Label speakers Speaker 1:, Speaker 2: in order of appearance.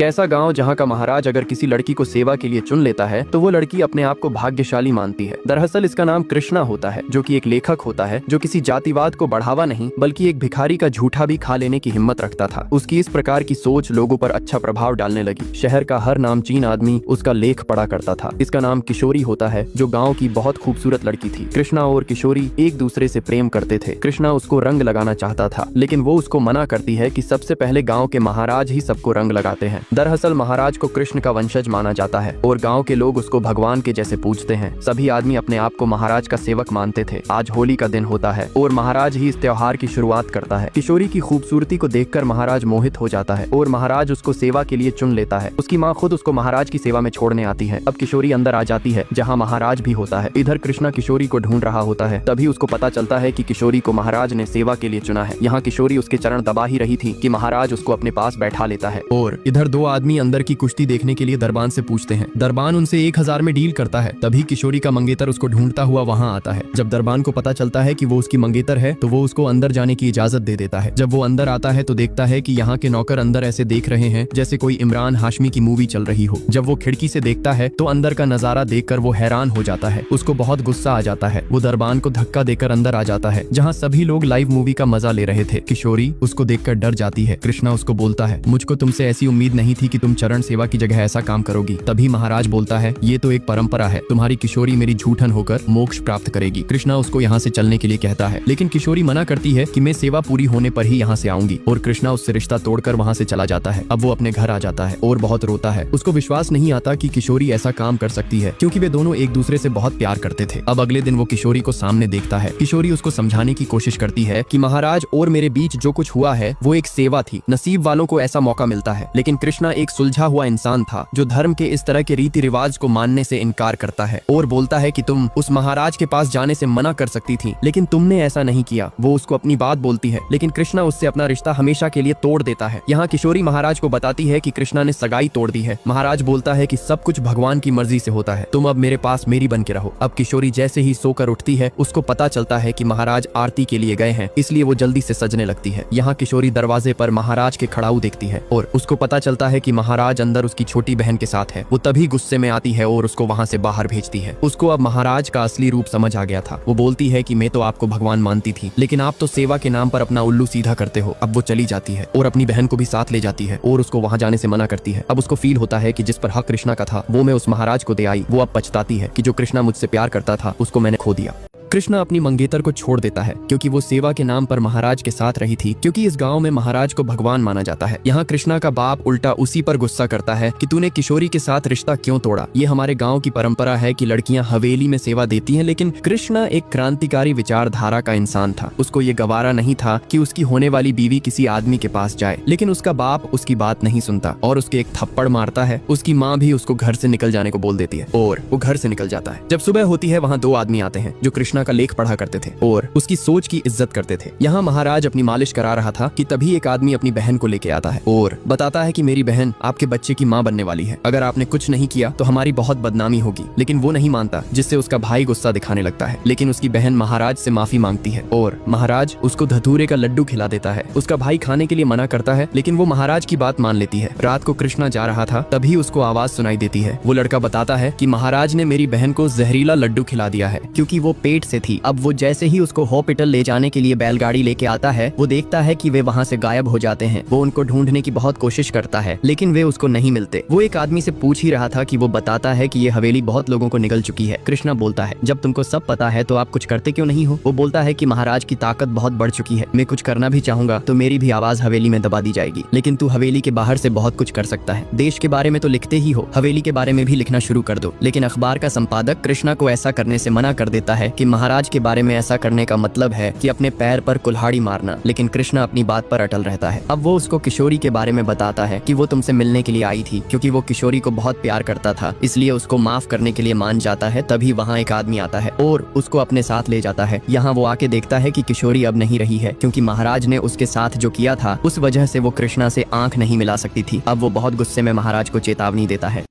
Speaker 1: कैसा गांव जहां का महाराज अगर किसी लड़की को सेवा के लिए चुन लेता है तो वो लड़की अपने आप को भाग्यशाली मानती है। दरअसल इसका नाम कृष्णा होता है, जो कि एक लेखक होता है जो किसी जातिवाद को बढ़ावा नहीं बल्कि एक भिखारी का झूठा भी खा लेने की हिम्मत रखता था। उसकी इस प्रकार की सोच लोगों पर अच्छा प्रभाव डालने लगी। शहर का हर नामचीन आदमी उसका लेख पढ़ा करता था। इसका नाम किशोरी होता है, जो गाँव की बहुत खूबसूरत लड़की थी। कृष्णा और किशोरी एक दूसरे से प्रेम करते थे। कृष्णा उसको रंग लगाना चाहता था, लेकिन वो उसको मना करती है कि सबसे पहले गाँव के महाराज ही सबको रंग लगाते हैं। दरअसल महाराज को कृष्ण का वंशज माना जाता है और गांव के लोग उसको भगवान के जैसे पूजते हैं। सभी आदमी अपने आप को महाराज का सेवक मानते थे। आज होली का दिन होता है और महाराज ही इस त्योहार की शुरुआत करता है। किशोरी की खूबसूरती को देखकर महाराज मोहित हो जाता है और महाराज उसको सेवा के लिए चुन लेता है। उसकी माँ खुद उसको महाराज की सेवा में छोड़ने आती है। अब किशोरी अंदर आ जाती है जहाँ महाराज भी होता है। इधर कृष्णा किशोरी को ढूंढ रहा होता है। तभी उसको पता चलता है कि किशोरी को महाराज ने सेवा के लिए चुना है। यहाँ किशोरी उसके चरण दबा ही रही थी कि महाराज उसको अपने पास बैठा लेता है और इधर दो आदमी अंदर की कुश्ती देखने के लिए दरबान से पूछते हैं। दरबान उनसे 1000 में डील करता है। तभी किशोरी का मंगेतर उसको ढूंढता हुआ वहां आता है। जब दरबान को पता चलता है कि वो उसकी मंगेतर है तो वो उसको अंदर जाने की इजाजत दे देता है। जब वो अंदर आता है तो देखता है कि यहाँ के नौकर अंदर ऐसे देख रहे हैं जैसे कोई इमरान हाशमी की मूवी चल रही हो। जब वो खिड़की से देखता है तो अंदर का नजारा देखकर वो हैरान हो जाता है। उसको बहुत गुस्सा आ जाता है। वो दरबान को धक्का देकर अंदर आ जाता है जहाँ सभी लोग लाइव मूवी का मजा ले रहे थे। किशोरी उसको देखकर डर जाती है। कृष्णा उसको बोलता है, मुझको तुमसे ऐसी उम्मीद नहीं थी कि तुम चरण सेवा की जगह ऐसा काम करोगी। तभी महाराज बोलता है, ये तो एक परंपरा है, तुम्हारी किशोरी मेरी झूठन होकर मोक्ष प्राप्त करेगी। कृष्णा उसको यहाँ से चलने के लिए कहता है, लेकिन किशोरी मना करती है कि मैं सेवा पूरी होने पर ही यहाँ से आऊंगी और कृष्णा उससे रिश्ता तोड़कर वहाँ से चला जाता है। अब वो अपने घर आ जाता है और बहुत रोता है। उसको विश्वास नहीं आता कि किशोरी ऐसा काम कर सकती है, क्योंकि वे दोनों एक दूसरे से बहुत प्यार करते थे। अब अगले दिन वो किशोरी को सामने देखता है। किशोरी उसको समझाने की कोशिश करती है कि महाराज और मेरे बीच जो कुछ हुआ है वो एक सेवा थी। नसीब वालों को ऐसा मौका मिलता है। लेकिन कृष्णा एक सुलझा हुआ इंसान था जो धर्म के इस तरह के रीति रिवाज को मानने से इनकार करता है और बोलता है कि तुम उस महाराज के पास जाने से मना कर सकती थी, लेकिन तुमने ऐसा नहीं किया। वो उसको अपनी बात बोलती है, लेकिन कृष्णा उससे अपना रिश्ता हमेशा के लिए तोड़ देता है। यहाँ किशोरी महाराज को बताती है कि कृष्णा ने सगाई तोड़ दी है। महाराज बोलता है कि सब कुछ भगवान की मर्जी से होता है, तुम अब मेरे पास मेरी बन के रहो। अब किशोरी जैसे ही सोकर उठती है उसको पता चलता है कि महाराज आरती के लिए गए हैं, इसलिए वो जल्दी से सजने लगती है। यहाँ किशोरी दरवाजे पर महाराज के खड़ाऊ देखती है और उसको पता चलता है कि महाराज अंदर उसकी छोटी बहन के साथ है। वो तभी गुस्से में आती है और उसको वहाँ से बाहर भेजती है। उसको अब महाराज का असली रूप समझ आ गया था। वो बोलती है कि मैं तो आपको भगवान मानती थी, लेकिन आप तो सेवा के नाम पर अपना उल्लू सीधा करते हो। अब वो चली जाती है और अपनी बहन को भी साथ ले जाती है और उसको वहाँ जाने से मना करती है। अब उसको फील होता है कि जिस पर हक कृष्णा का था वो मैं उस महाराज को दे आई। वो अब पछताती है कि जो कृष्णा मुझसे प्यार करता था उसको मैंने खो दिया। कृष्णा अपनी मंगेतर को छोड़ देता है क्योंकि वो सेवा के नाम पर महाराज के साथ रही थी, क्योंकि इस गांव में महाराज को भगवान माना जाता है। यहाँ कृष्णा का बाप उल्टा उसी पर गुस्सा करता है कि तूने किशोरी के साथ रिश्ता क्यों तोड़ा। ये हमारे गांव की परंपरा है कि लड़कियां हवेली में सेवा देती हैं, लेकिन कृष्णा एक क्रांतिकारी विचारधारा का इंसान था। उसको ये गवारा नहीं था कि उसकी होने वाली बीवी किसी आदमी के पास जाए, लेकिन उसका बाप उसकी बात नहीं सुनता और उसके एक थप्पड़ मारता है। उसकी माँ भी उसको घर से निकल जाने को बोल देती है और वो घर से निकल जाता है। जब सुबह होती है वहाँ दो आदमी आते हैं जो कृष्णा का लेख पढ़ा करते थे और उसकी सोच की इज्जत करते थे। यहाँ महाराज अपनी मालिश करा रहा था कि तभी एक आदमी अपनी बहन को लेके आता है और बताता है कि मेरी बहन आपके बच्चे की माँ बनने वाली है। अगर आपने कुछ नहीं किया तो हमारी बहुत बदनामी होगी। लेकिन वो नहीं मानता, जिससे उसका भाई गुस्सा दिखाने लगता है। लेकिन उसकी बहन महाराज से माफी मांगती है और महाराज उसको धतूरे का लड्डू खिला देता है। उसका भाई खाने के लिए मना करता है, लेकिन वो महाराज की बात मान लेती है। रात को कृष्णा जा रहा था, तभी उसको आवाज सुनाई देती है। वो लड़का बताता है कि महाराज ने मेरी बहन को जहरीला लड्डू खिला दिया है क्योंकि वो पेट से थी। अब वो जैसे ही उसको हॉस्पिटल ले जाने के लिए बैलगाड़ी लेके आता है, वो देखता है कि वे वहाँ से गायब हो जाते हैं। वो उनको ढूंढने की बहुत कोशिश करता है, लेकिन वे उसको नहीं मिलते। वो एक आदमी से पूछ ही रहा था कि वो बताता है कि ये हवेली बहुत लोगों को निगल चुकी है। कृष्णा बोलता है, जब तुमको सब पता है तो आप कुछ करते क्यों नहीं हो। वो बोलता है कि महाराज की ताकत बहुत बढ़ चुकी है, मैं कुछ करना भी चाहूंगा तो मेरी भी आवाज हवेली में दबा दी जाएगी, लेकिन तू हवेली के बाहर से बहुत कुछ कर सकता है। देश के बारे में तो लिखते ही हो, हवेली के बारे में भी लिखना शुरू कर दो। लेकिन अखबार का संपादक कृष्णा को ऐसा करने से मना कर देता है कि महाराज के बारे में ऐसा करने का मतलब है कि अपने पैर पर कुल्हाड़ी मारना। लेकिन कृष्णा अपनी बात पर अटल रहता है। अब वो उसको किशोरी के बारे में बताता है कि वो तुमसे मिलने के लिए आई थी क्योंकि वो किशोरी को बहुत प्यार करता था, इसलिए उसको माफ करने के लिए मान जाता है। तभी वहाँ एक आदमी आता है और उसको अपने साथ ले जाता है। यहाँ वो आके देखता है कि किशोरी अब नहीं रही है, क्योंकि महाराज ने उसके साथ जो किया था उस वजह से वो कृष्णा से आंख नहीं मिला सकती थी। अब वो बहुत गुस्से में महाराज को चेतावनी देता है।